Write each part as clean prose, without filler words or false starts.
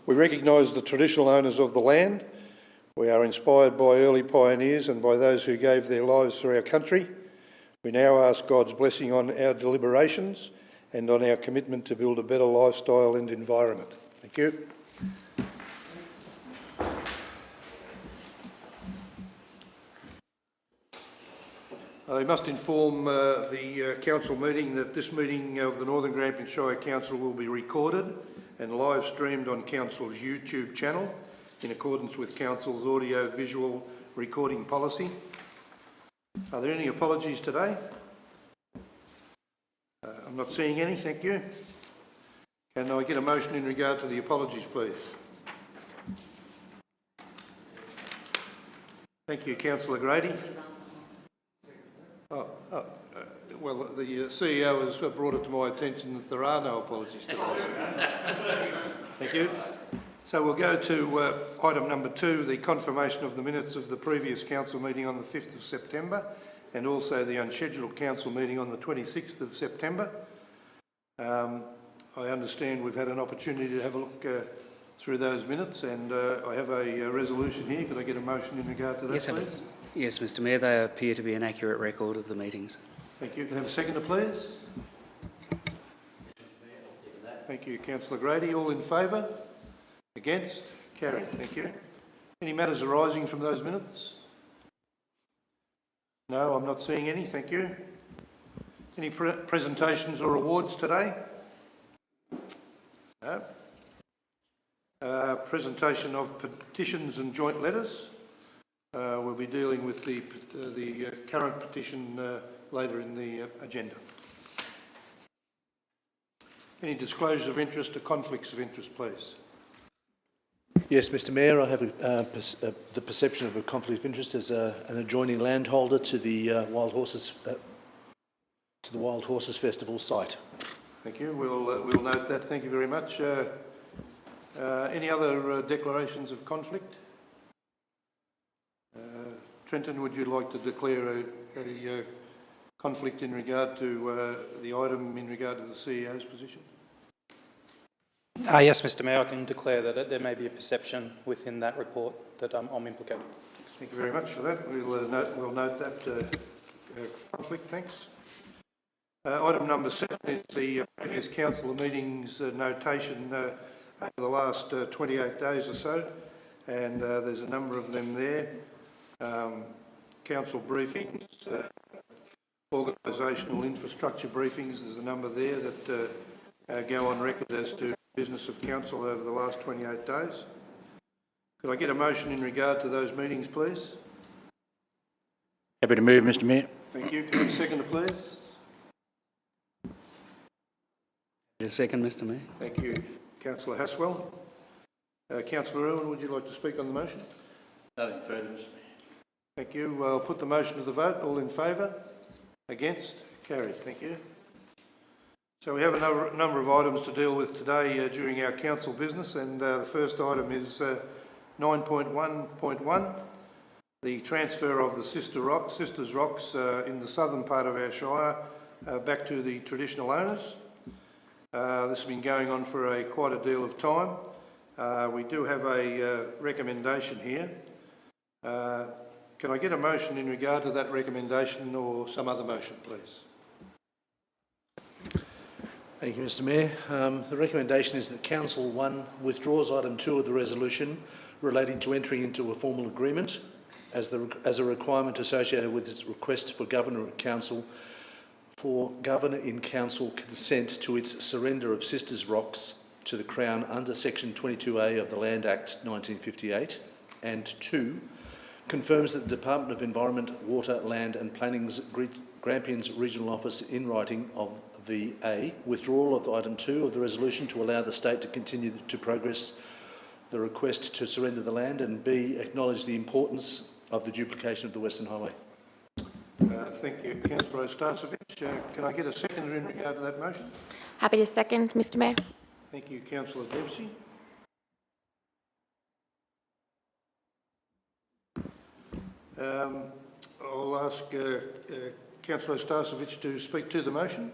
We recognise the traditional owners of the land. We are inspired by early pioneers and by those who gave their lives for our country. We now ask God's blessing on our deliberations and on our commitment to build a better lifestyle and environment. Thank you. I must inform the council meeting that this meeting of the Northern Grampians Shire Council will be recorded and live streamed on Council's YouTube channel in accordance with Council's audio-visual recording policy. Are there any apologies today? I'm not seeing any, thank you. Can I get a motion in regard to the apologies, please? Thank you, Councillor Grady. Well, the CEO has brought it to my attention that there are no apologies today. Thank you. So we'll go to item number 2, the confirmation of the minutes of the previous council meeting on the 5th of September and also the unscheduled council meeting on the 26th of September. I understand we've had an opportunity to have a look through those minutes, and I have a resolution here. Could I get a motion in regard to that, please? Yes, Mr Mayor, they appear to be an accurate record of the meetings. Thank you. Can I have a seconder, please? Thank you, Councillor Grady. All in favour? Against? Carried. Thank you. Any matters arising from those minutes? No, I'm not seeing any. Thank you. Any presentations or awards today? No. Presentation of petitions and joint letters. We'll be dealing with the current petition later in the agenda. Any disclosures of interest or conflicts of interest, please? Yes, Mr Mayor, I have the perception of a conflict of interest as an adjoining landholder to the Wild Horses Festival site. Thank you. We'll note that. Thank you very much. Any other declarations of conflict? Trenton, would you like to declare a conflict in regard to the item in regard to the CEO's position? Yes, Mr Mayor, I can declare that there may be a perception within that report that I'm implicated. Thank you very much for that. We'll note that conflict. Thanks. Item number 7 is the previous council meetings notation over the last 28 days or so, and there's a number of them there. Council briefings, organisational infrastructure briefings, there's a number there that go on record as to business of council over the last 28 days. Could I get a motion in regard to those meetings, please? Happy to move, Mr Mayor. Thank you. Can I have a seconder, please? A second, Mr Mayor. Thank you, Councillor Haswell. Councillor Irwin, would you like to speak on the motion? Nothing further, Mr Mayor. Thank you. I'll put the motion to the vote. All in favour? Against? Carried. Thank you. So we have a number of items to deal with today during our council business, and the first item is 9.1.1, the transfer of the Sisters Rocks in the southern part of our shire back to the traditional owners. This has been going on for quite a deal of time. We do have a recommendation here. Can I get a motion in regard to that recommendation or some other motion, please? Thank you, Mr Mayor. The recommendation is that Council 1 withdraws item 2 of the resolution relating to entering into a formal agreement as a requirement associated with its request for Governor in Council consent to its surrender of Sisters Rocks to the Crown under Section 22A of the Land Act 1958, and 2, confirms that the Department of Environment, Water, Land and Planning's Grampians Regional Office in writing of the A, withdrawal of item 2 of the resolution to allow the state to continue to progress the request to surrender the land, and B, acknowledge the importance of the duplication of the Western Highway. Thank you, Councillor Ostasovic. Can I get a seconder in regard to that motion? Happy to second, Mr Mayor. Thank you, Councillor Dempsey. I'll ask Councillor Ostasovic to speak to the motion.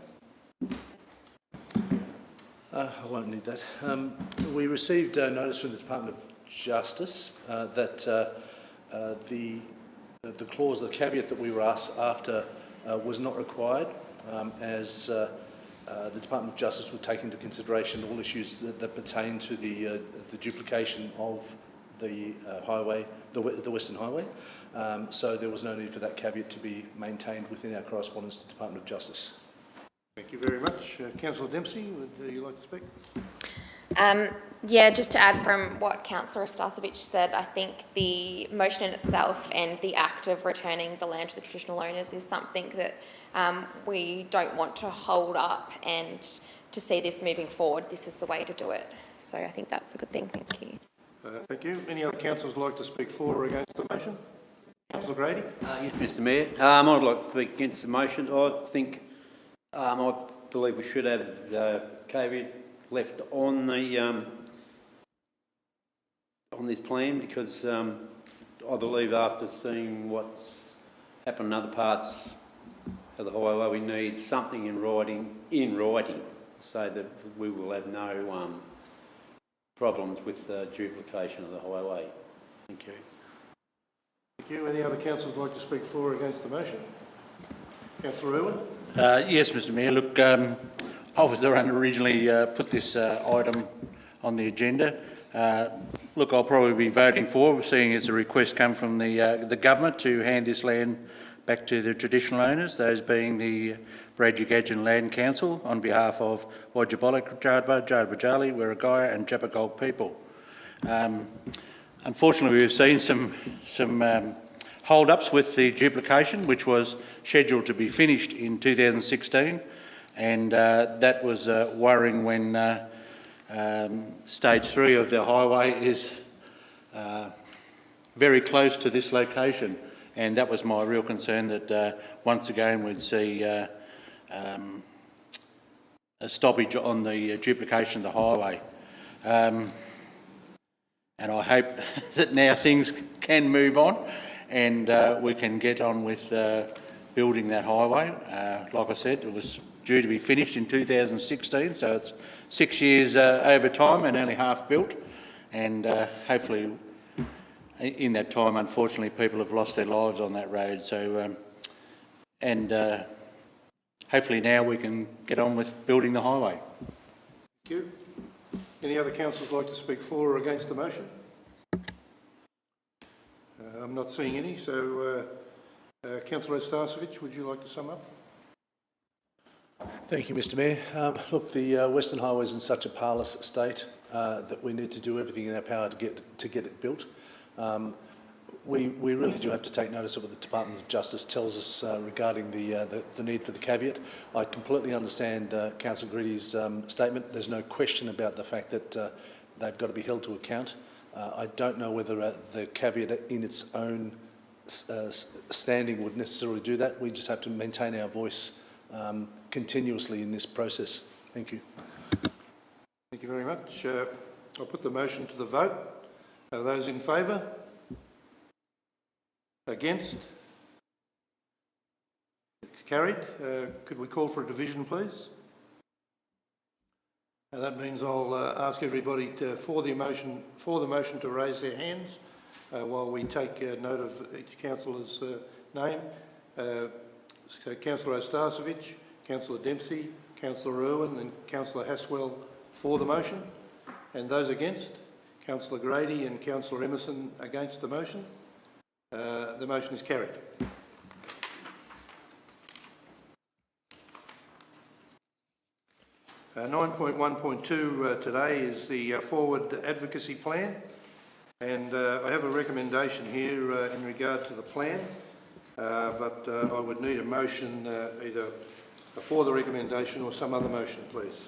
I won't need that. We received notice from the Department of Justice that the clause, the caveat that we were asked after was not required, as the Department of Justice would take into consideration all issues that pertain to the duplication of the highway, the Western Highway. So there was no need for that caveat to be maintained within our correspondence to the Department of Justice. Thank you very much. Councillor Dempsey, would you like to speak? Yeah, just to add from what Councillor Stasevich said, I think the motion in itself and the act of returning the land to the traditional owners is something that we don't want to hold up, and to see this moving forward, this is the way to do it. So I think that's a good thing. Thank you. Thank you. Any other councillors like to speak for or against the motion? Councillor Grady? Yes, Mr Mayor. I'd like to speak against the motion. I think, I believe we should have the caveat left on the on this plan, because I believe after seeing what's happened in other parts of the highway, we need something in writing, so that we will have no problems with duplication of the highway. Thank you. Thank you. Any other councillors like to speak for or against the motion? Councillor Irwin? Yes, Mr Mayor. Look, I was the one who originally put this item on the agenda. Look, I'll probably be voting for, seeing as a request come from the government to hand this land back to the traditional owners, those being the Bradugagin Land Council, on behalf of Wajibalik, Jardba, Jardbajali, Werrigaya and Jabbergold people. Unfortunately, we've seen some hold-ups with the duplication, which was scheduled to be finished in 2016, and that was worrying when stage 3 of the highway is very close to this location, and that was my real concern, that once again we'd see a stoppage on the duplication of the highway. And I hope that now things can move on and we can get on with building that highway. Like I said, it was due to be finished in 2016, so it's 6 years over time and only half built. And hopefully in that time, unfortunately, people have lost their lives on that road. So, hopefully now we can get on with building the highway. Thank you. Any other councillors like to speak for or against the motion? I'm not seeing any, so Councillor Stasevich, would you like to sum up? Thank you, Mr Mayor. Look, the Western Highway is in such a parlous state that we need to do everything in our power to get it built. We really do have to take notice of what the Department of Justice tells us regarding the need for the caveat. I completely understand Councillor Greedy's statement. There's no question about the fact that they've got to be held to account. I don't know whether the caveat in its own standing would necessarily do that. We just have to maintain our voice continuously in this process. Thank you. Thank you very much. I'll put the motion to the vote. Are those in favour? Against? It's carried. Could we call for a division, please? That means I'll ask everybody for the motion to raise their hands while we take note of each councillor's name. So Councillor Stasevich, Councillor Dempsey, Councillor Irwin and Councillor Haswell for the motion. And those against? Councillor Grady and Councillor Emerson against the motion. The motion is carried. Uh, 9.1.2 today is the forward advocacy plan, and I have a recommendation here in regard to the plan, but I would need a motion either for the recommendation or some other motion, please.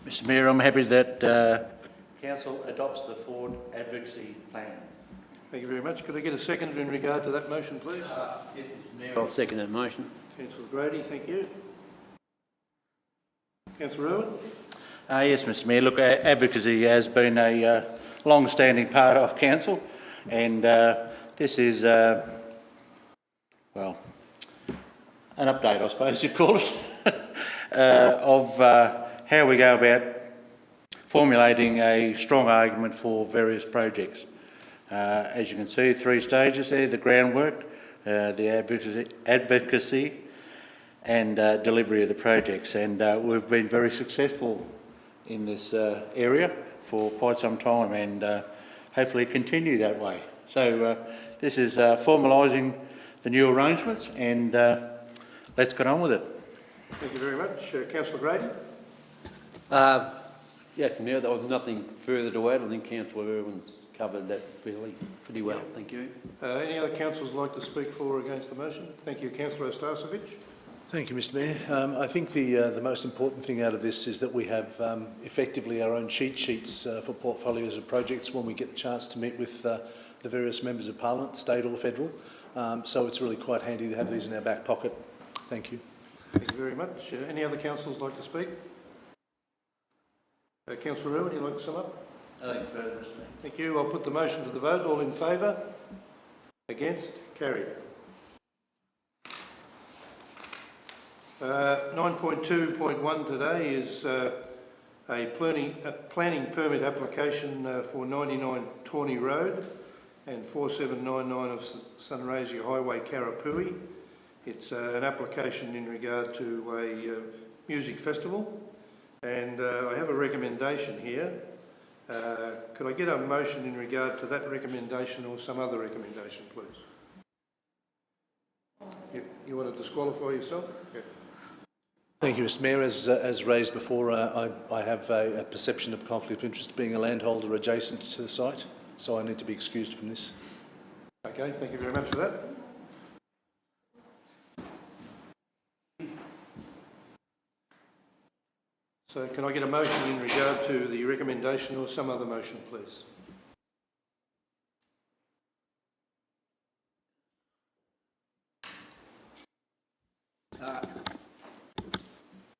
Mr Mayor, I'm happy that Council adopts the forward advocacy plan. Thank you very much. Could I get a second in regard to that motion, please? Yes, Mr Mayor. I'll second that motion. Councillor Grady, thank you. Councillor Irwin? Yes, Mr Mayor. Look, advocacy has been a long-standing part of Council, and this is, well, an update, I suppose you'd call it, of how we go about formulating a strong argument for various projects. As you can see, 3 stages there: the groundwork, the advocacy and delivery of the projects. And we've been very successful in this area for quite some time, and hopefully continue that way. So this is formalising the new arrangements, and let's get on with it. Thank you very much. Councillor Grady? Yes, Mayor, there was nothing further to add. I think Councillor Irwin's covered that pretty well. Thank you. Any other councillors like to speak for or against the motion? Thank you. Councillor Stasovich? Thank you, Mr Mayor. I think the most important thing out of this is that we have effectively our own cheat sheets for portfolios of projects when we get the chance to meet with the various members of Parliament, state or federal. So it's really quite handy to have these in our back pocket. Thank you. Thank you very much. Any other councillors like to speak? Councillor Irwin, would you like to sum up? Nothing further, Mr Mayor. Thank you. I'll put the motion to the vote. All in favour? Against? Carried. 9.2.1 today is a planning permit application for 99 Tawny Road and 4799 of Sunraysia Highway, Karapui. It's an application in regard to a music festival, and I have a recommendation here. Could I get a motion in regard to that recommendation or some other recommendation, please? You want to disqualify yourself? Yeah. Thank you, Mr Mayor. As raised before, I have a perception of conflict of interest being a landholder adjacent to the site, so I need to be excused from this. Okay, thank you very much for that. So can I get a motion in regard to the recommendation or some other motion, please?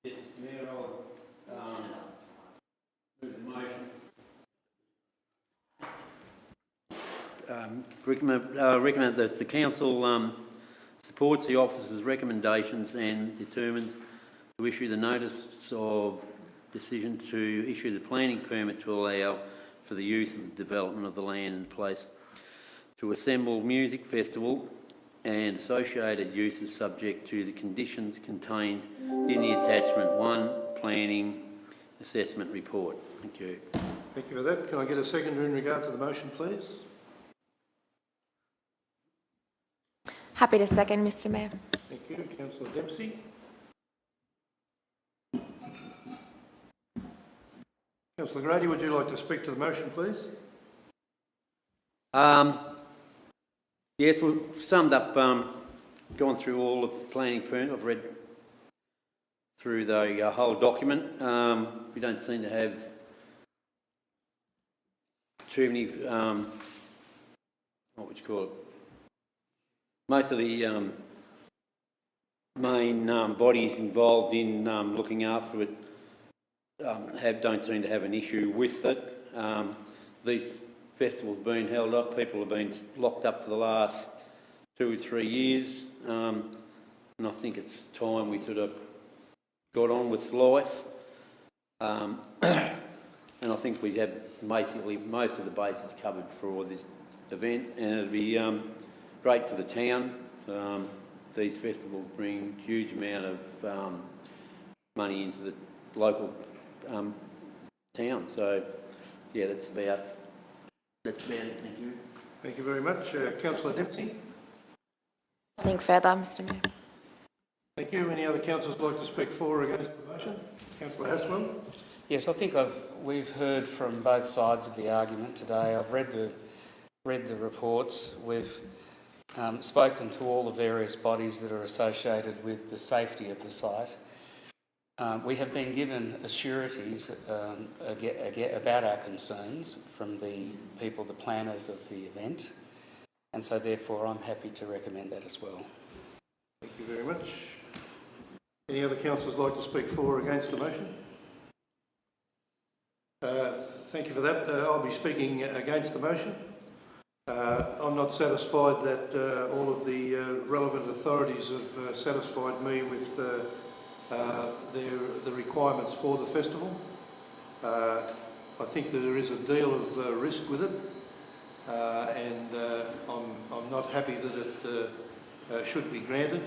Yes, Mr Mayor, I'll move the motion. Recommend that the Council supports the Officer's recommendations and determines to issue the notice of decision to issue the planning permit to allow for the use of the development of the land and place to assemble music festival and associated uses subject to the conditions contained in the attachment 1 planning assessment report. Thank you. Thank you for that. Can I get a seconder in regard to the motion, please? Happy to second, Mr Mayor. Thank you. Councillor Dempsey. Councillor Grady, would you like to speak to the motion, please? Yes, we've summed up, gone through all of the planning permit. I've read through the whole document. We don't seem to have too many, what would you call it? Most of the main bodies involved in looking after it don't seem to have an issue with it. These festivals being held up, people have been locked up for the last 2 or 3 years, and I think it's time we sort of got on with life. And I think we have basically most of the bases covered for this event, and it'd be great for the town. These festivals bring a huge amount of money into the local town. So, yeah, that's about it. Thank you. Thank you very much. Councillor Dempsey. Nothing further, Mr Mayor. Thank you. Any other councillors like to speak for or against the motion? Councillor Haswell. Yes, I think we've heard from both sides of the argument today. I've read the reports. We've spoken to all the various bodies that are associated with the safety of the site. We have been given assurities about our concerns from the people, the planners of the event, and so therefore I'm happy to recommend that as well. Thank you very much. Any other councillors like to speak for or against the motion? Thank you for that. I'll be speaking against the motion. I'm not satisfied that all of the relevant authorities have satisfied me with the requirements for the festival. I think that there is a deal of risk with it, and I'm not happy that it should be granted.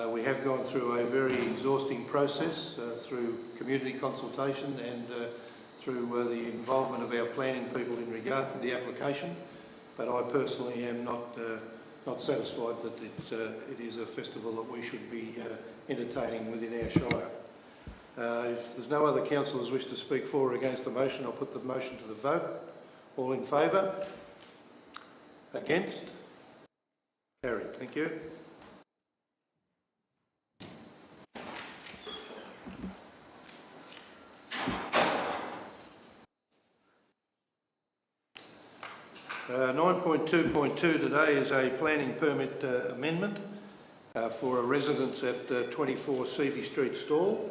We have gone through a very exhausting process through community consultation and through the involvement of our planning people in regard to the application, but I personally am not satisfied that it is a festival that we should be entertaining within our shire. If there's no other councillors wish to speak for or against the motion, I'll put the motion to the vote. All in favour? Against? Carried. Thank you. Uh, 9.2.2 today is a planning permit amendment for a residence at 24 Seavey Street, Stall.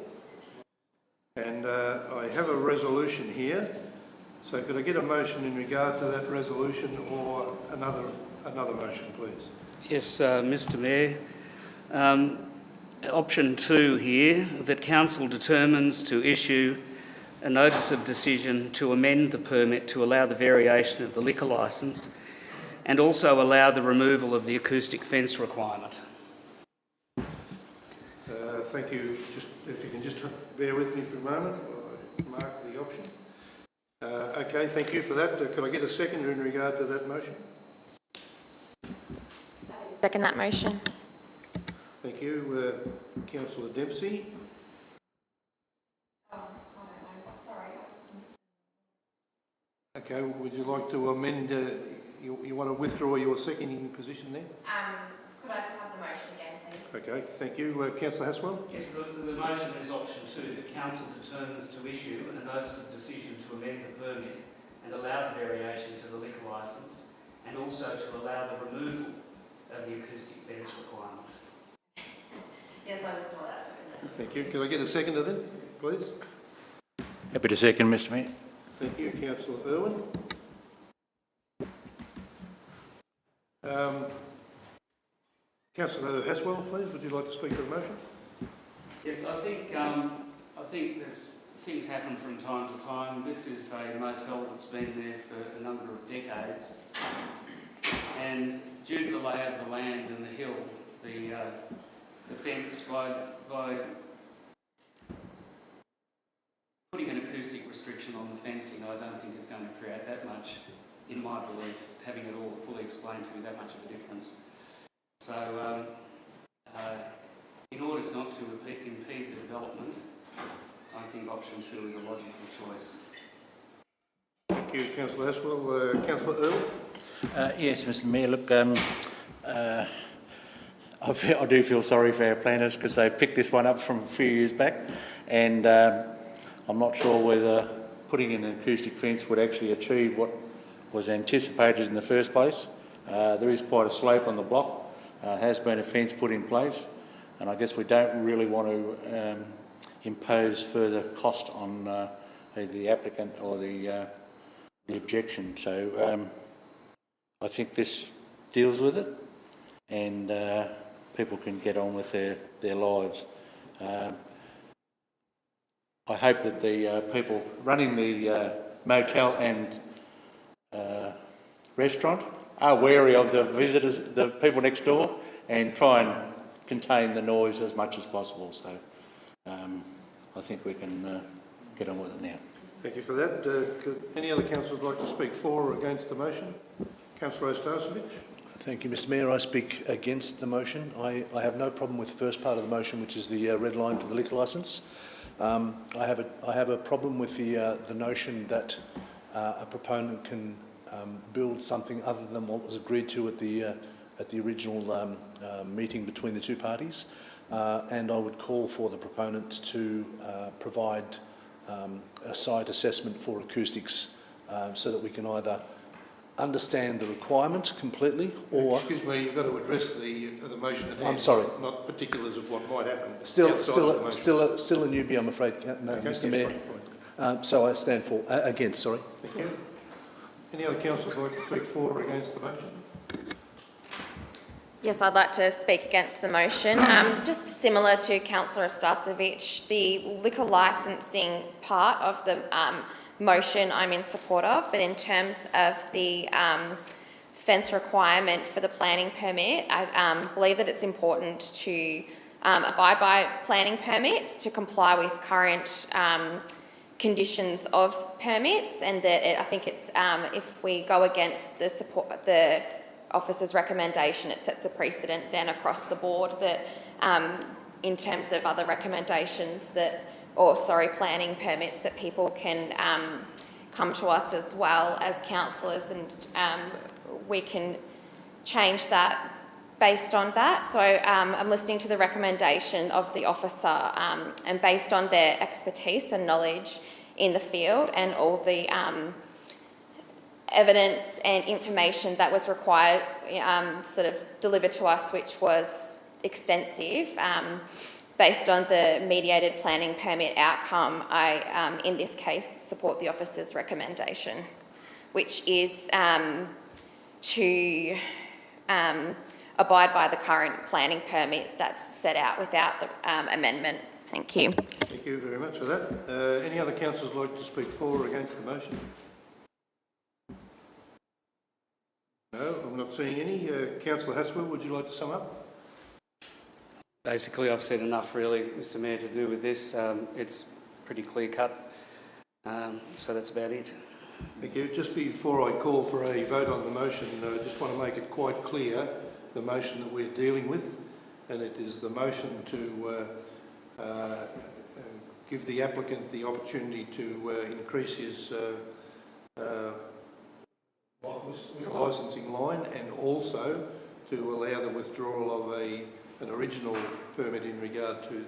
And I have a resolution here. So could I get a motion in regard to that resolution or another motion, please? Yes, Mr Mayor. Option 2 here, that Council determines to issue a notice of decision to amend the permit to allow the variation of the liquor licence and also allow the removal of the acoustic fence requirement. Thank you. Just, if you can just bear with me for a moment while I mark the option. Okay, thank you for that. Could I get a seconder in regard to that motion? Second that motion. Thank you. Councillor Dempsey. Okay, would you like to amend, you want to withdraw your seconding position there? Could I just have the motion again, please? Okay, thank you. Councillor Haswell? Yes, the motion is option 2, that Council determines to issue a notice of decision to amend the permit and allow the variation to the liquor licence and also to allow the removal of the acoustic fence requirement. Yes, I withdraw that. Thank you. Can I get a seconder then, please? Happy to second, Mr Mayor. Thank you, Councillor Irwin. Councillor Haswell, please, would you like to speak to the motion? Yes, I think there's things happen from time to time. This is a motel that's been there for a number of decades, and due to the lay of the land and the hill, the fence by putting an acoustic restriction on the fencing, I don't think is going to create that much, in my belief, having it all fully explained to me, that much of a difference. So, in order not to impede the development, I think option 2 is a logical choice. Thank you, Councillor Haswell. Councillor Earl? Yes, Mr Mayor. Look, I do feel sorry for our planners because they picked this one up from a few years back, and I'm not sure whether putting in an acoustic fence would actually achieve what was anticipated in the first place. There is quite a slope on the block. Has been a fence put in place, and I guess we don't really want to impose further cost on either the applicant or the objection. So I think this deals with it, and people can get on with their lives. I hope that the people running the motel and restaurant are wary of the visitors, the people next door, and try and contain the noise as much as possible. So I think we can get on with it now. Thank you for that. Could any other councillors like to speak for or against the motion? Councillor Ostasovic. Thank you, Mr Mayor. I speak against the motion. I have no problem with the first part of the motion, which is the red line for the liquor licence. I have a problem with the notion that a proponent can build something other than what was agreed to at the original meeting between the two parties, and I would call for the proponent to provide a site assessment for acoustics so that we can either understand the requirement completely or... Excuse me, you've got to address the motion at hand. I'm sorry. Not particulars of what might happen. Still a newbie, I'm afraid, Mr Mayor. So I stand for against, sorry. Thank you. Any other councillors like to speak for or against the motion? Yes, I'd like to speak against the motion. Just similar to Councillor Stasevich, the liquor licensing part of the motion I'm in support of, but in terms of the fence requirement for the planning permit, I believe that it's important to abide by planning permits to comply with current conditions of permits, and that I think it's if we go against the officer's recommendation, it sets a precedent then across the board that in terms of other recommendations planning permits, that people can come to us as well as councillors, and we can change that based on that. So I'm listening to the recommendation of the officer, and based on their expertise and knowledge in the field and all the evidence and information that was required sort of delivered to us, which was extensive, based on the mediated planning permit outcome, I, in this case, support the officer's recommendation, which is to abide by the current planning permit that's set out without the amendment. Thank you. Thank you very much for that. Any other councillors like to speak for or against the motion? No, I'm not seeing any. Councillor Haswell, would you like to sum up? Basically, I've said enough really, Mr Mayor, to do with this. It's pretty clear cut, so that's about it. Thank you. Just before I call for a vote on the motion, I just want to make it quite clear the motion that we're dealing with, and it is the motion to give the applicant the opportunity to increase his licensing line, and also to allow the withdrawal of an original permit in regard to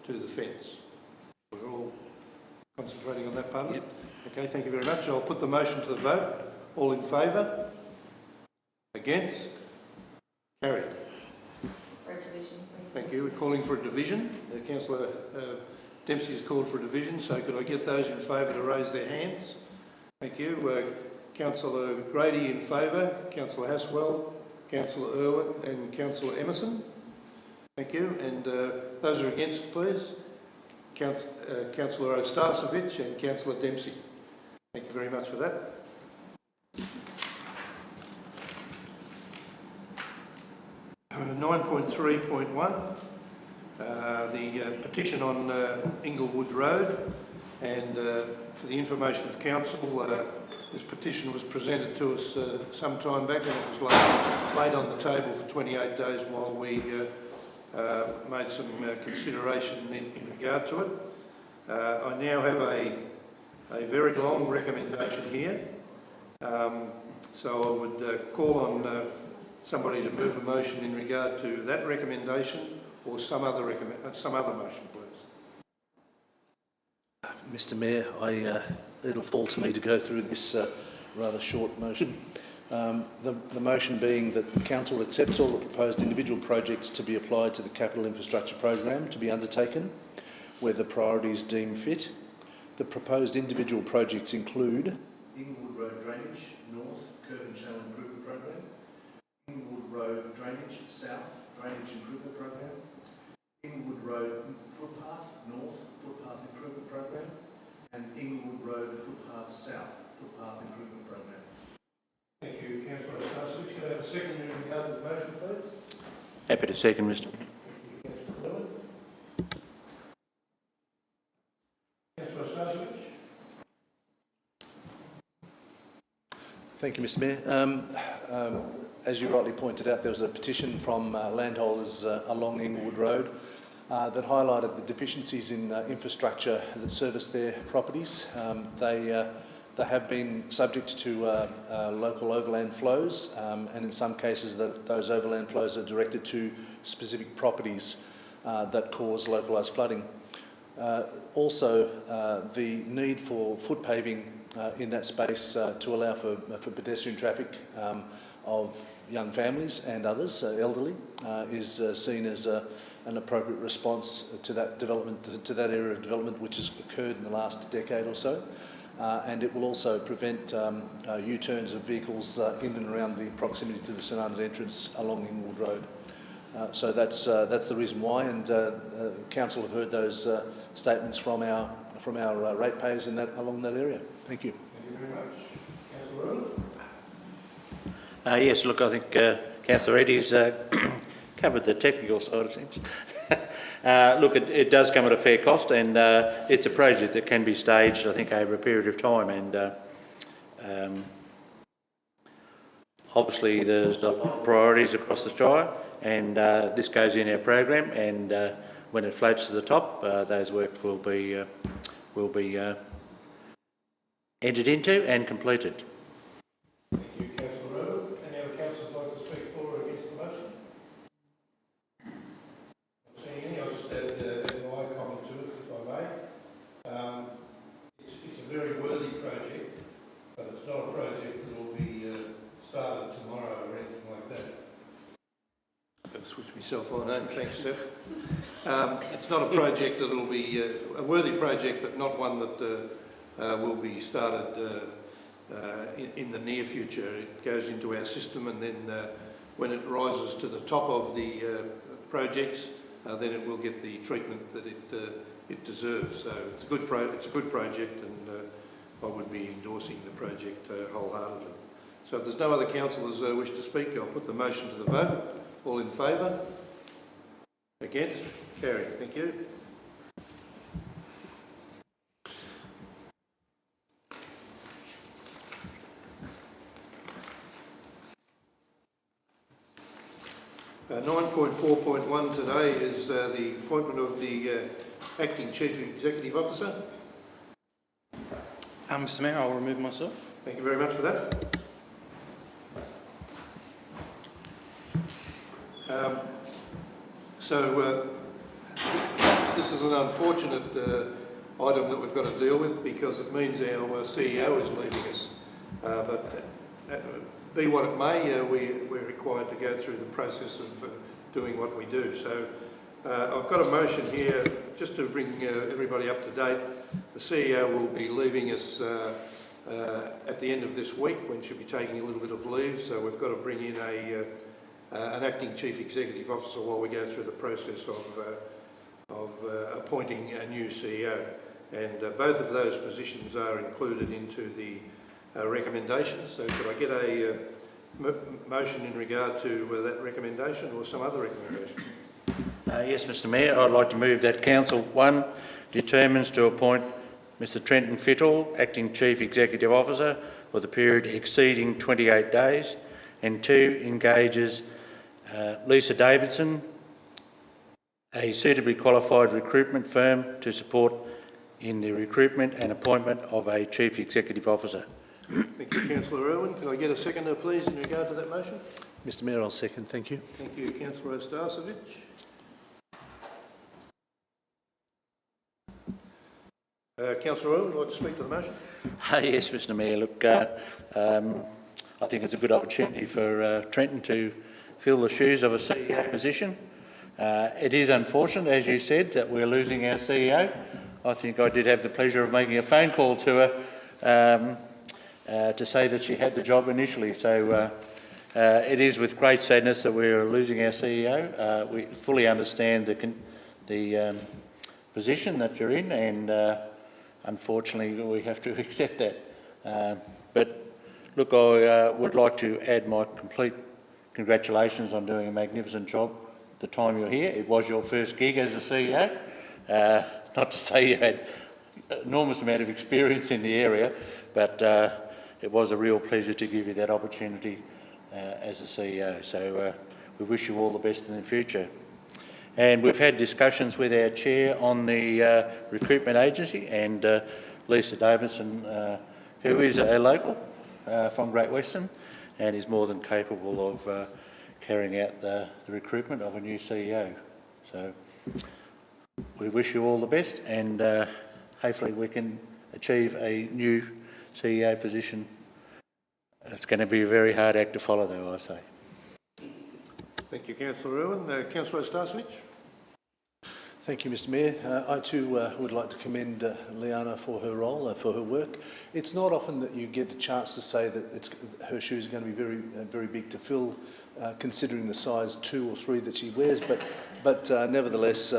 the fence. We're all concentrating on that part of it? Okay, thank you very much. I'll put the motion to the vote. All in favour? Against? Carried. For a division, please. Thank you. We're calling for a division. Councillor Dempsey has called for a division, so could I get those in favour to raise their hands? Thank you. Councillor Grady in favour, Councillor Haswell, Councillor Irwin and Councillor Emerson. Thank you. And those are against, please. Councillor Ostasevich and Councillor Dempsey. Thank you very much for that. Under 9.3.1, the petition on Inglewood Road, and for the information of council, this petition was presented to us some time back, and it was laid on the table for 28 days while we made some consideration in regard to it. I now have a very long recommendation here, so I would call on somebody to move a motion in regard to that recommendation, or some other motion, please. Mr Mayor, it'll fall to me to go through this rather short motion. The motion being that the Council accepts all the proposed individual projects to be applied to the Capital Infrastructure Program to be undertaken where the priorities deem fit. The proposed individual projects include Inglewood Road Drainage North Curb and Channel Improvement Program, Inglewood Road Drainage South Drainage Improvement Program, Inglewood Road Footpath North Footpath Improvement Program, and Inglewood Road Footpath South Footpath Improvement Program. Thank you, Councillor Ostasevich. Could I have a second in regard to the motion, please? Happy to second, Mr. Councillor Ostasevich. Thank you, Mr Mayor. As you rightly pointed out, there was a petition from landholders along Inglewood Road that highlighted the deficiencies in infrastructure that service their properties. They have been subject to local overland flows, and in some cases those overland flows are directed to specific properties that cause localised flooding. Also, the need for foot paving in that space to allow for pedestrian traffic of young families and others, elderly, is seen as an appropriate response to that development, to that area of development which has occurred in the last decade or so. and it will also prevent U-turns of vehicles in and around the proximity to the St Arnaud entrance along Inglewood Road. So that's the reason why, and Council have heard those statements from our ratepayers in that along that area. Thank you. Thank you very much. Councillor Earl? Yes, look, I think Councillor Eddie's covered the technical side of things. Look, it does come at a fair cost, and it's a project that can be staged, I think, over a period of time. And obviously, there's priorities across the Shire, and this goes in our program. And when it floats to the top, those works will be entered into and completed. Thank you, Councillor Earl. Any other councillors like to speak for or against the motion? Not seeing any, I'll just add my comment to it, if I may. It's a very worthy project, but it's not a project that will be started tomorrow or anything like that. I'm going to switch myself on, thanks, Seth. It's not a project that will be a worthy project, but not one that will be started in the near future. It goes into our system, and then when it rises to the top of the projects, then it will get the treatment that it deserves. So it's a good project, and I would be endorsing the project wholeheartedly. So if there's no other councillors wish to speak, I'll put the motion to the vote. All in favour? Against? Carried. Thank you. Uh, 9.4.1 today is the appointment of the Acting Chief Executive Officer. Mr Mayor, I'll remove myself. Thank you very much for that. This is an unfortunate item that we've got to deal with, because it means our CEO is leaving us. But be what it may, we're required to go through the process of doing what we do. So I've got a motion here just to bring everybody up to date. The CEO will be leaving us at the end of this week, when she'll be taking a little bit of leave. So we've got to bring in an acting chief executive officer while we go through the process of appointing a new CEO. And both of those positions are included into the recommendations. So could I get a motion in regard to that recommendation, or some other recommendation? Yes, Mr Mayor, I'd like to move that Council 1 determines to appoint Mr Trenton Fittall, Acting Chief Executive Officer, for the period exceeding 28 days, and 2, engages Lisa Davidson, a suitably qualified recruitment firm, to support in the recruitment and appointment of a Chief Executive Officer. Thank you, Councillor Irwin. Can I get a seconder, please, in regard to that motion? Mr Mayor, I'll second. Thank you. Thank you, Councillor Ostasovic. Councillor Irwin, would you like to speak to the motion? Yes, Mr Mayor. Look, I think it's a good opportunity for Trenton to fill the shoes of a CEO position. It is unfortunate, as you said, that we're losing our CEO. I think I did have the pleasure of making a phone call to her to say that she had the job initially. So it is with great sadness that we're losing our CEO. We fully understand the position that you're in, and unfortunately we have to accept that. But look, I would like to add my complete congratulations on doing a magnificent job the time you're here. It was your first gig as a CEO. Not to say you had an enormous amount of experience in the area, but it was a real pleasure to give you that opportunity as a CEO. So we wish you all the best in the future. And we've had discussions with our chair on the recruitment agency, and Lisa Davidson, who is a local from Great Western, and is more than capable of carrying out the recruitment of a new CEO. So we wish you all the best, and hopefully we can achieve a new CEO position. It's going to be a very hard act to follow, though, I say. Thank you, Councillor Irwin. Councillor Ostasovic. Thank you, Mr Mayor. I too would like to commend Liana for her role, for her work. It's not often that you get a chance to say that her shoes are going to be very big to fill, considering the size 2 or 3 that she wears. But nevertheless,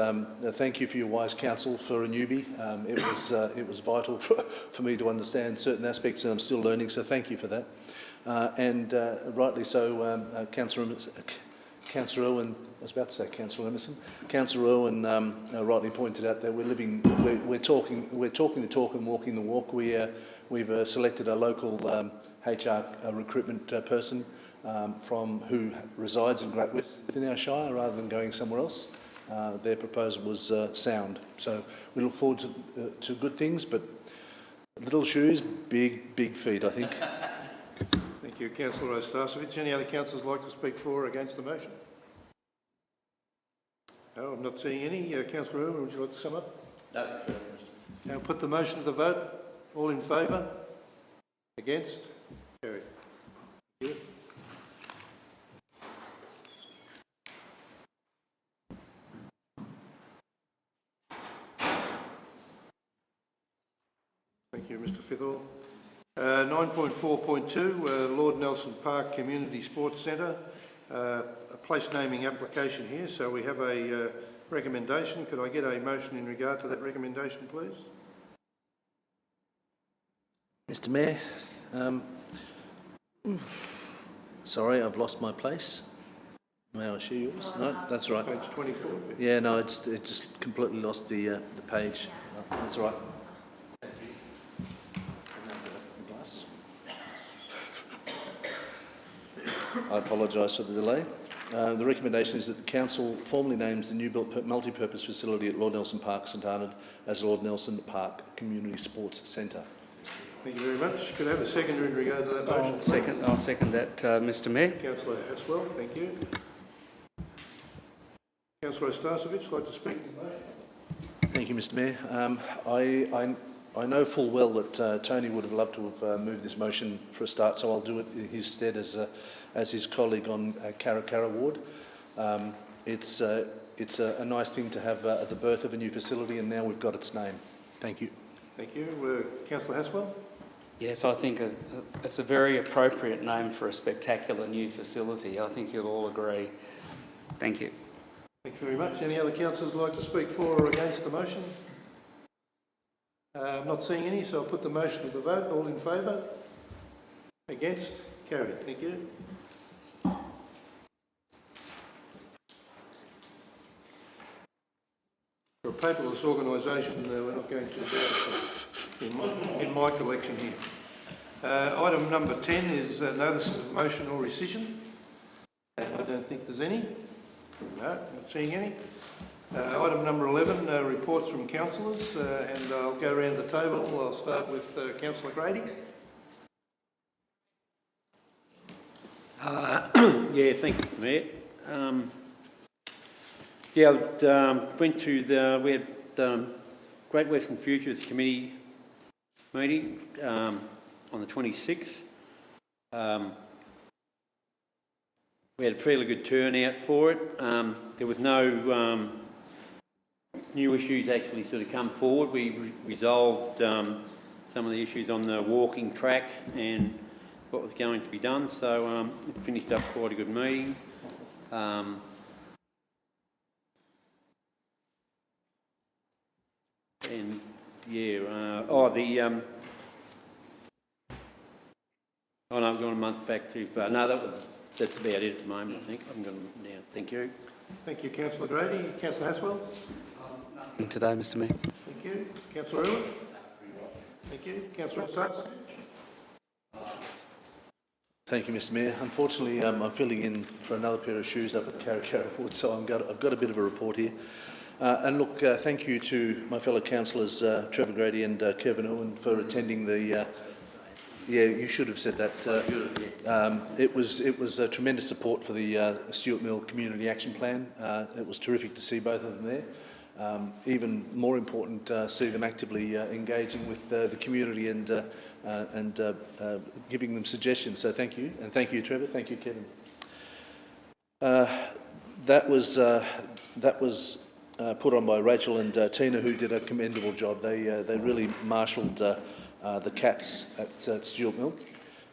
thank you for your wise counsel for a newbie. It was vital for me to understand certain aspects, and I'm still learning. So thank you for that. And rightly so, Councillor Owen. I was about to say Councillor Emerson. Councillor Owen rightly pointed out that we're talking the talk and walking the walk. We've selected a local HR recruitment person from who resides in Great West within our shire, rather than going somewhere else. Their proposal was sound, so we look forward to good things. But little shoes, big feet, I think. Thank you, Councillor Ostasevich. Any other councillors like to speak for or against the motion? No, I'm not seeing any. Councillor Irwin, would you like to sum up? No, Now put the motion to the vote. All in favour? Against? Carried. Thank you. Thank you, Mr Fithorn. 9.4.2, Lord Nelson Park Community Sports Centre. A place naming application here, so we have a recommendation. Could I get a motion in regard to that recommendation, please? Mr Mayor, sorry, I've lost my place. May I share yours? No, that's right. Page 24. Yeah, no, it just completely lost the page. That's right. I apologise for the delay. The recommendation is that the Council formally names the new built multi-purpose facility at Lord Nelson Park, St Arnaud as Lord Nelson Park Community Sports Centre. Thank you very much. Could I have a seconder in regard to that motion? I'll second that, Mr Mayor. Councillor Haswell, thank you. Councillor Ostasevich, like to speak to the motion? Thank you, Mr Mayor. I know full well that Tony would have loved to have moved this motion for a start, so I'll do it in his stead as his colleague on Carra Ward. It's a nice thing to have at the birth of a new facility, and now we've got its name. Thank you. Thank you. Councillor Haswell? Yes, I think it's a very appropriate name for a spectacular new facility. I think you'll all agree. Thank you. Thank you very much. Any other councillors like to speak for or against the motion? I'm not seeing any, so I'll put the motion to the vote. All in favour? Against? Carried. Thank you. For a paperless organisation, we're not going to do in my collection here. Item number 10 is notices of motion or rescission. I don't think there's any. No, not seeing any. Item number 11, reports from councillors, and I'll go around the table. I'll start with Councillor Grady. Yeah, thank you, Mayor. I went to we had Great Western Futures Committee meeting on the 26th. We had a fairly good turnout for it. There was no new issues actually sort of come forward. We resolved some of the issues on the walking track and what was going to be done, so it finished up quite a good meeting. And yeah, oh no, I'm going a month back too far. No, that's about it at the moment, I think. I'm going now. Thank you. Thank you, Councillor Grady. Councillor Haswell. Nothing today, Mr Mayor. Thank you. Councillor Irwin. Thank you. Councillor Stubbs. Thank you, Mr Mayor. Unfortunately, I'm filling in for another pair of shoes up at Carra Ward, so I've got a bit of a report here. And look, thank you to my fellow councillors, Trevor Grady and Kevin Owen, for attending the... yeah, you should have said that. It was a tremendous support for the Stuart Mill Community Action Plan. It was terrific to see both of them there. Even more important, see them actively engaging with the community and giving them suggestions. So thank you, and thank you, Trevor. Thank you, Kevin. That was put on by Rachel and Tina, who did a commendable job. They really marshalled the cats at Stuart Mill,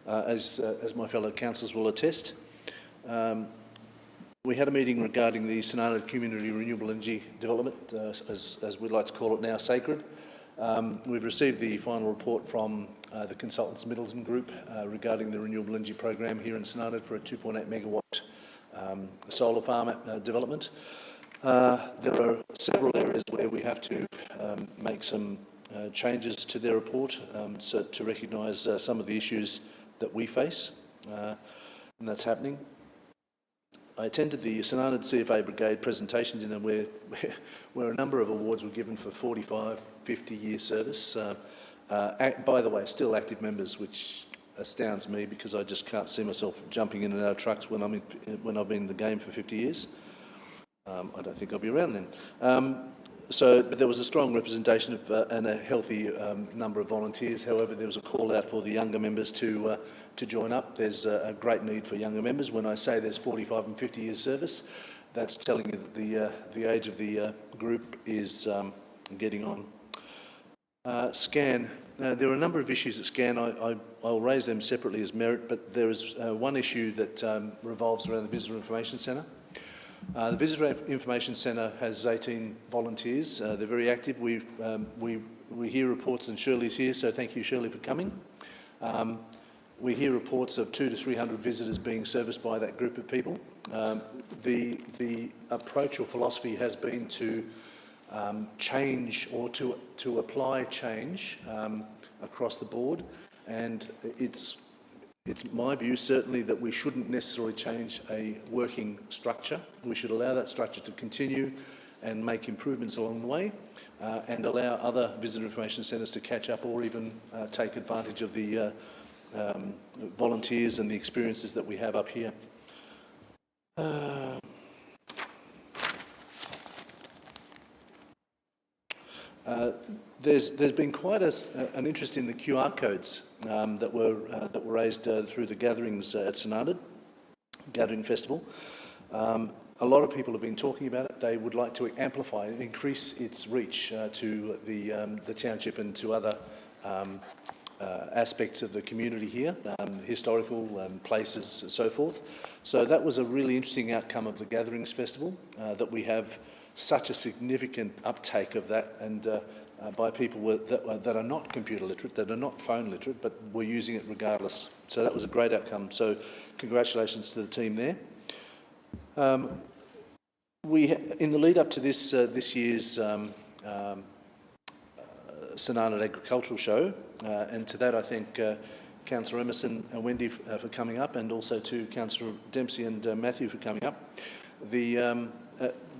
as my fellow councillors will attest. We had a meeting regarding the Sonata Community Renewable Energy Development, as we'd like to call it now, SACRED. We've received the final report from the Consultants Middleton Group regarding the renewable energy program here in Sonata for a 2.8 megawatt solar farm development. There are several areas where we have to make some changes to their report so to recognise some of the issues that we face, and that's happening. I attended the Sonata CFA Brigade presentation dinner where a number of awards were given for 45, 50-year service. By the way, still active members, which astounds me because I just can't see myself jumping in and out of trucks when I've been in the game for 50 years. I don't think I'll be around then. But there was a strong representation of and a healthy number of volunteers. However, there was a call out for the younger members to join up. There's a great need for younger members. When I say there's 45 and 50 years service, that's telling you that the age of the group is getting on. SCAN. There are a number of issues at SCAN. I'll raise them separately as merit, but there is one issue that revolves around the Visitor Information Centre. The Visitor Information Centre has 18 volunteers. They're very active. We hear reports, and Shirley's here, so thank you, Shirley, for coming. We hear reports of 200 to 300 visitors being serviced by that group of people. The approach or philosophy has been to change or to apply change across the board, and it's my view certainly that we shouldn't necessarily change a working structure. We should allow that structure to continue and make improvements along the way, and allow other visitor information centres to catch up or even take advantage of the volunteers and the experiences that we have up here. There's been quite an interest in the QR codes that were raised through the gatherings at Sonata Gathering Festival. A lot of people have been talking about it. They would like to amplify and increase its reach to the township and to other aspects of the community here, historical places and so forth. So that was a really interesting outcome of the Gatherings Festival, that we have such a significant uptake of that, and by people that are not computer literate, that are not phone literate, but were using it regardless. So that was a great outcome. So congratulations to the team there. In the lead up to this year's Sonata Agricultural Show, and to that I thank Councillor Emerson and Wendy for coming up, and also to Councillor Dempsey and Matthew for coming up.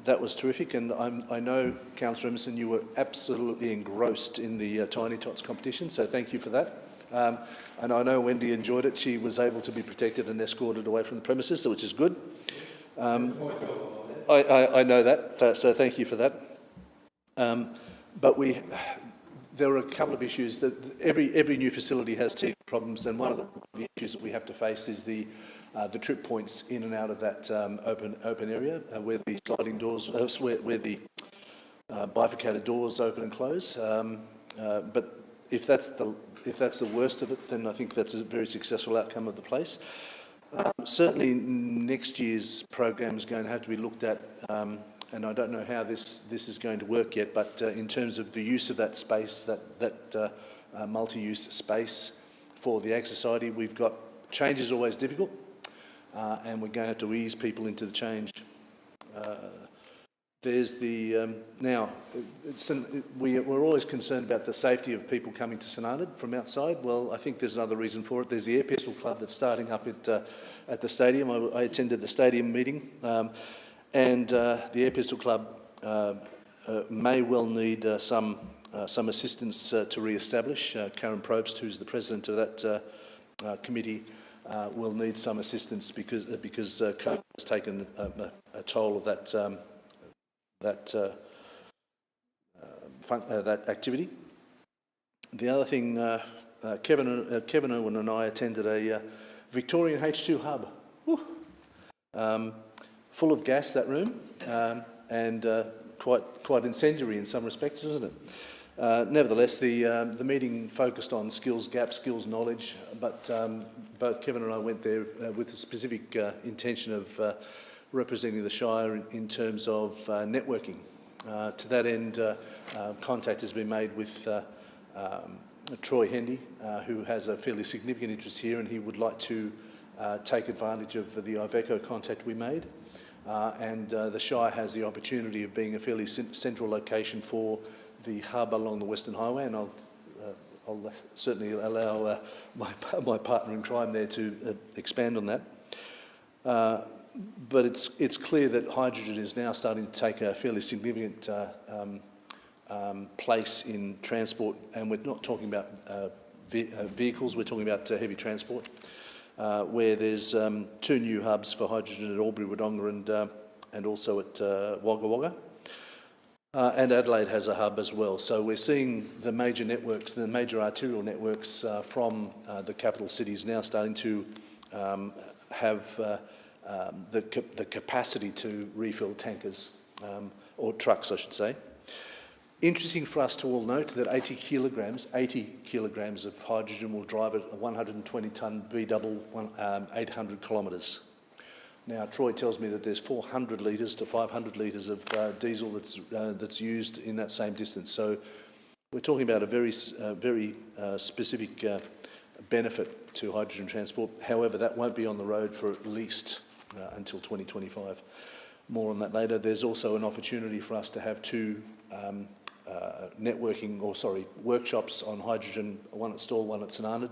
That was terrific, and I know, Councillor Emerson, you were absolutely engrossed in the Tiny Tots competition, so thank you for that. And I know Wendy enjoyed it. She was able to be protected and escorted away from the premises, which is good. I know that, so thank you for that. But there are a couple of issues that every new facility has teething problems, and one of the issues that we have to face is the trip points in and out of that open area where the sliding doors, where the bifurcated doors open and close. But if that's the worst of it, then I think that's a very successful outcome of the place. Certainly, next year's program is going to have to be looked at, and I don't know how this is going to work yet. But in terms of the use of that space, that multi-use space for the Ag Society, we've got change is always difficult. And we're going to have to ease people into the change. There's the we're always concerned about the safety of people coming to Sonata from outside. Well, I think there's another reason for it. There's the Air Pistol Club that's starting up at the stadium. I attended the stadium meeting, and the Air Pistol Club may well need some assistance to re-establish. Karen Probst, who's the president of that committee, will need some assistance because COVID has taken a toll of that activity. The other thing, Kevin Irwin and I attended a Victorian H2 hub. Full of gas, that room, and quite incendiary in some respects, isn't it? Nevertheless, the meeting focused on skills gap, skills knowledge, but both Kevin and I went there with a specific intention of representing the Shire in terms of networking. To that end, contact has been made with Troy Hendy, who has a fairly significant interest here, and he would like to take advantage of the Iveco contact we made. And the Shire has the opportunity of being a fairly central location for the hub along the Western Highway, and I'll certainly allow my partner in crime there to expand on that. But it's clear that hydrogen is now starting to take a fairly significant place in transport, and we're not talking about vehicles, we're talking about heavy transport, where there's 2 new hubs for hydrogen at Albury Wodonga and also at Wagga Wagga. And Adelaide has a hub as well. So we're seeing the major networks, the major arterial networks from the capital cities now starting to have the capacity to refill tankers, or trucks, I should say. Interesting for us to all note that 80 kilograms of hydrogen will drive a 120-tonne B-double 800 kilometres. Now, Troy tells me that there's 400 litres to 500 litres of diesel that's used in that same distance. So we're talking about a very specific benefit to hydrogen transport. However, that won't be on the road for at least until 2025. More on that later. There's also an opportunity for us to have 2 workshops on hydrogen, one at Stawell, one at St Arnaud,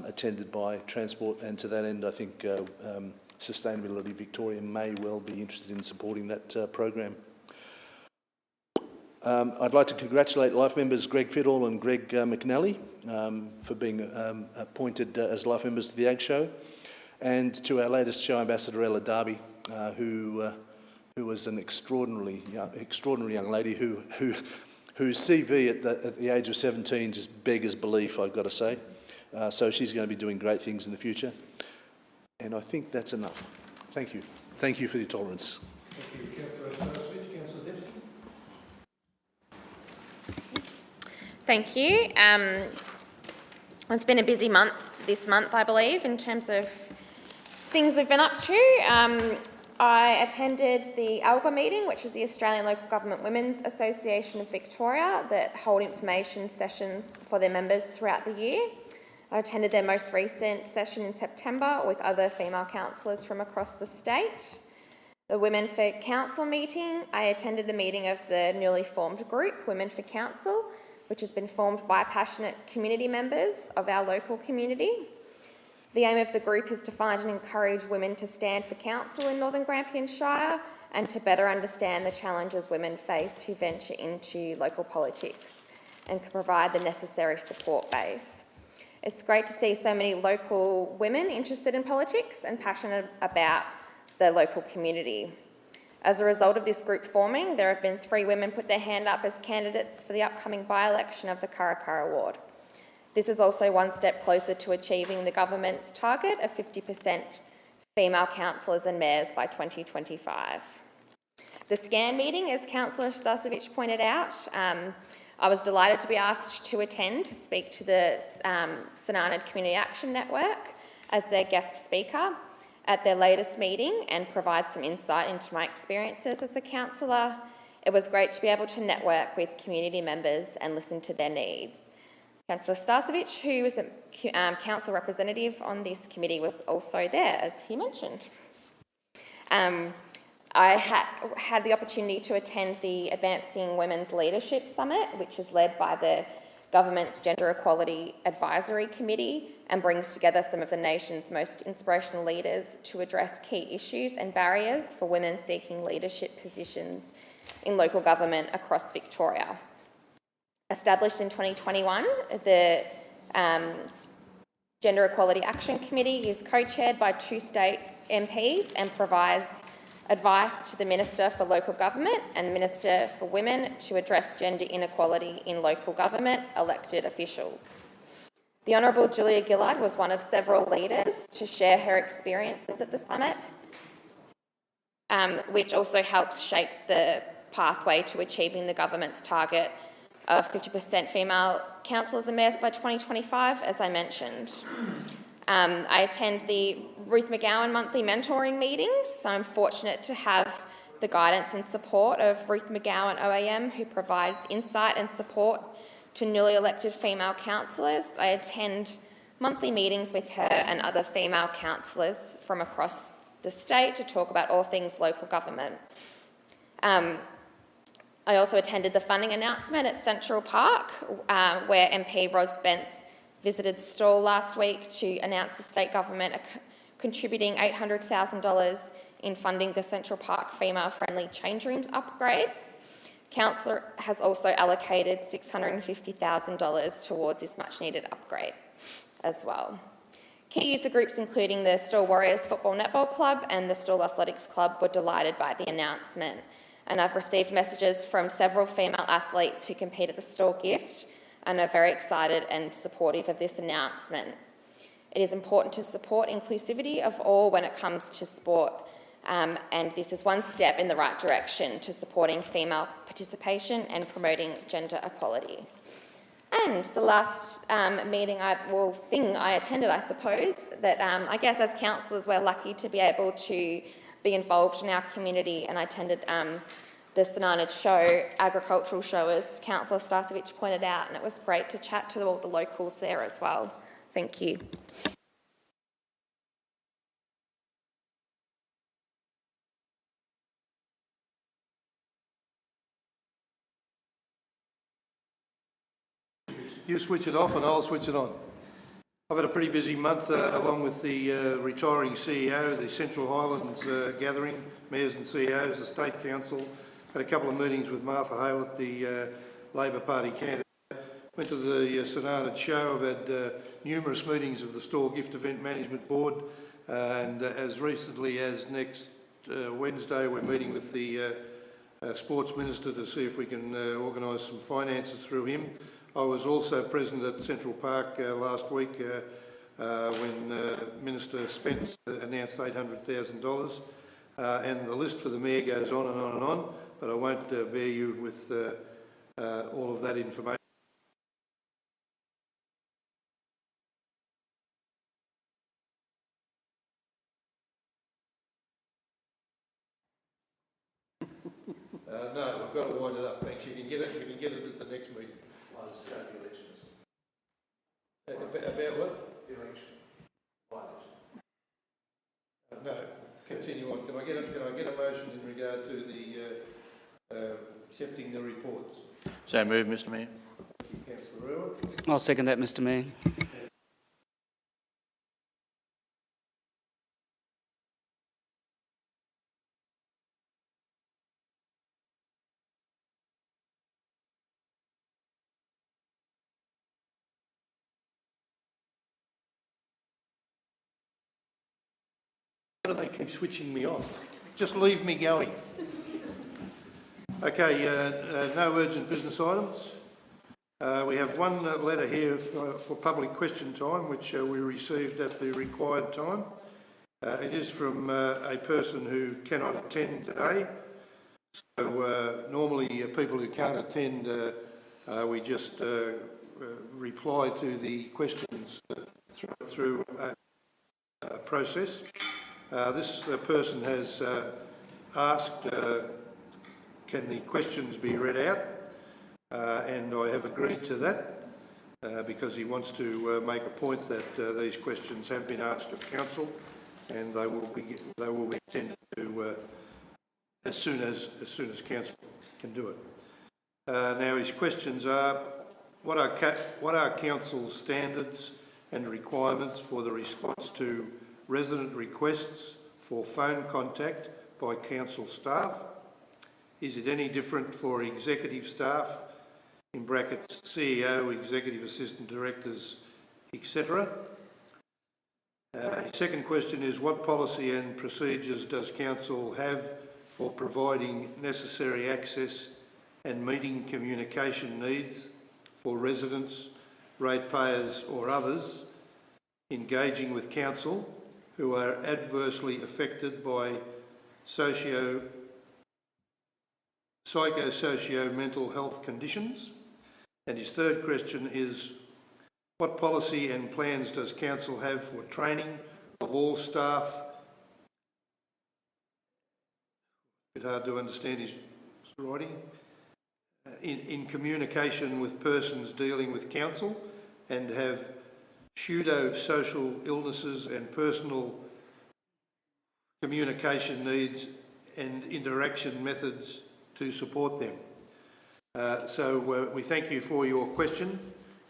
attended by Transport, and to that end I think Sustainability Victoria may well be interested in supporting that program. I'd like to congratulate Life members Greg Fiddle and Greg McNally for being appointed as Life members to the Ag Show, and to our latest show ambassador Ella Darby, who was an extraordinary young lady whose CV at the age of 17 just beggars belief, I've got to say. So she's going to be doing great things in the future. And I think that's enough. Thank you. Thank you for your tolerance. Thank you, Councillor Stasevich. Councillor Dempsey. Thank you. It's been a busy month this month, I believe, in terms of things we've been up to. I attended the ALGA meeting, which is the Australian Local Government Women's Association of Victoria, that hold information sessions for their members throughout the year. I attended their most recent session in September with other female councillors from across the state. The Women for Council meeting, I attended the meeting of the newly formed group, Women for Council, which has been formed by passionate community members of our local community. The aim of the group is to find and encourage women to stand for council in Northern Grampians Shire and to better understand the challenges women face who venture into local politics and can provide the necessary support base. It's great to see so many local women interested in politics and passionate about their local community. As a result of this group forming, there have been 3 women put their hand up as candidates for the upcoming by-election of the Karakara ward. This is also one step closer to achieving the government's target of 50% female councillors and mayors by 2025. The SCAN meeting, as Councillor Stasevich pointed out, I was delighted to be asked to attend to speak to the St Arnaud Community Action Network as their guest speaker at their latest meeting and provide some insight into my experiences as a councillor. It was great to be able to network with community members and listen to their needs. Councillor Stasevich, who was a council representative on this committee, was also there, as he mentioned. I had the opportunity to attend the Advancing Women's Leadership Summit, which is led by the government's Gender Equality Advisory Committee and brings together some of the nation's most inspirational leaders to address key issues and barriers for women seeking leadership positions in local government across Victoria. Established in 2021, the Gender Equality Action Committee is co-chaired by 2 state MPs and provides advice to the Minister for Local Government and the Minister for Women to address gender inequality in local government elected officials. The Honourable Julia Gillard was one of several leaders to share her experiences at the summit, which also helps shape the pathway to achieving the government's target of 50% female councillors and mayors by 2025, as I mentioned. I attend the Ruth McGowan monthly mentoring meetings, so I'm fortunate to have the guidance and support of Ruth McGowan OAM, who provides insight and support to newly elected female councillors. I attend monthly meetings with her and other female councillors from across the state to talk about all things local government. I also attended the funding announcement at Central Park, where MP Ros Spence visited Stawell last week to announce the state government contributing $800,000 in funding the Central Park female-friendly change rooms upgrade. Council has also allocated $650,000 towards this much-needed upgrade as well. Key user groups, including the Stawell Warriors Football Netball Club and the Stawell Athletics Club, were delighted by the announcement. And I've received messages from several female athletes who compete at the Stawell Gift and are very excited and supportive of this announcement. It is important to support inclusivity of all when it comes to sport, and this is one step in the right direction to supporting female participation and promoting gender equality. And the last thing I attended, I suppose, that I guess as councillors we're lucky to be able to be involved in our community, and I attended the Sonana show, agricultural show, as Councillor Starcevic pointed out, and it was great to chat to all the locals there as well. Thank you. You switch it off and I'll switch it on. I've had a pretty busy month along with the retiring CEO, the Central Highlands gathering, mayors and CEOs, the State Council. Had a couple of meetings with Martha Hale at the Labor Party candidate. Went to the Sonana show. I've had numerous meetings of the Stawell Gift Event Management Board, and as recently as next Wednesday we're meeting with the Sports Minister to see if we can organise some finances through him. I was also present at Central Park last week when Minister Spence announced $800,000, and the list for the Mayor goes on and on and on, but I won't bear you with all of that information. No, we've got to wind it up. Thanks. You can get it at the next meeting. The elections. About what? The election. No, continue on. Can I get a motion in regard to the accepting the reports? So move, Mr Mayor. Thank you, Councillor Rua. I'll second that, Mr Mayor. Why do they keep switching me off? Just leave me going. Okay, no urgent business items. We have one letter here for public question time, which we received at the required time. It is from a person who cannot attend today. So normally people who can't attend, we just reply to the questions through a process. This person has asked, can the questions be read out? And I have agreed to that because he wants to make a point that these questions have been asked of council, and they will be attended to as soon as council can do it. Now his questions are: what are council's standards and requirements for the response to resident requests for phone contact by council staff? Is it any different for executive staff, in brackets CEO, executive assistant directors, etc.? Second question is, what policy and procedures does council have for providing necessary access and meeting communication needs for residents, ratepayers or others engaging with council who are adversely affected by psychosocial-mental health conditions. And his third question is, what policy and plans does Council have for training of all staff? A bit hard to understand his writing. In communication with persons dealing with Council and have pseudo-social illnesses and personal communication needs and interaction methods to support them. So we thank you for your question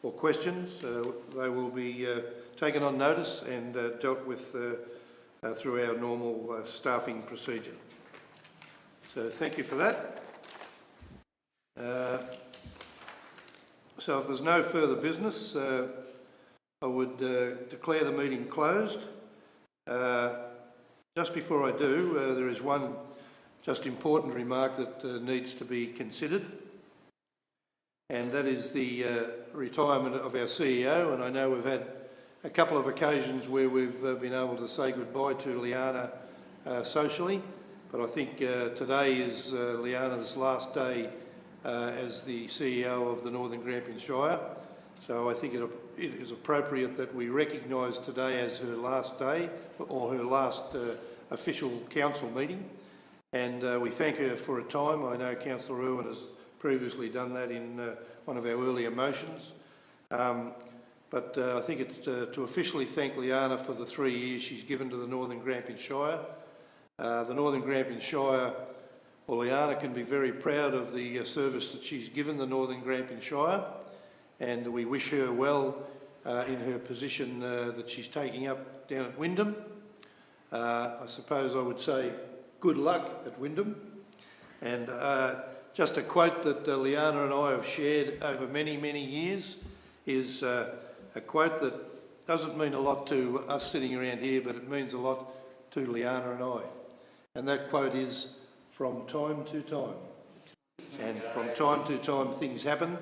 or questions. They will be taken on notice and dealt with through our normal staffing procedure. So thank you for that. So if there's no further business, I would declare the meeting closed. Just before I do, there is one just important remark that needs to be considered, and that is the retirement of our CEO. And I know we've had a couple of occasions where we've been able to say goodbye to Liana socially, but I think today is Liana's last day as the CEO of the Northern Grampians Shire. So I think it is appropriate that we recognise today as her last day or her last official council meeting, and we thank her for her time. I know Councillor Irwin has previously done that in one of our earlier motions, but I think it's to officially thank Liana for the 3 years she's given to the Northern Grampians Shire. The Northern Grampians Shire, well, Liana can be very proud of the service that she's given the Northern Grampians Shire, and we wish her well in her position that she's taking up down at Wyndham. I suppose I would say good luck at Wyndham. And just a quote that Liana and I have shared over many, many years is a quote that doesn't mean a lot to us sitting around here, but it means a lot to Liana and I. And that quote is, from time to time. And from time to time things happen.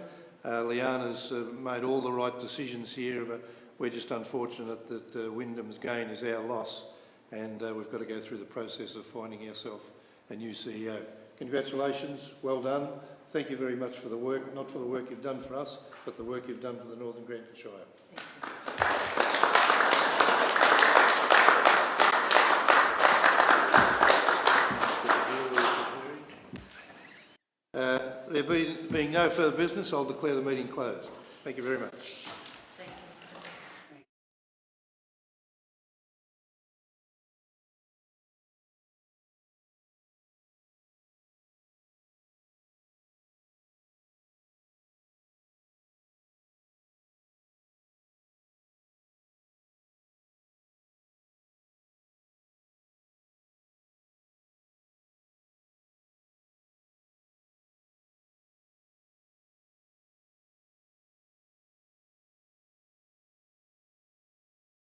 Liana's made all the right decisions here, but we're just unfortunate that Wyndham's gain is our loss, and we've got to go through the process of finding ourselves a new CEO. Congratulations, well done. Thank you very much for the work, not for the work you've done for us, but the work you've done for the Northern Grampians Shire. There being no further business, I'll declare the meeting closed. Thank you very much.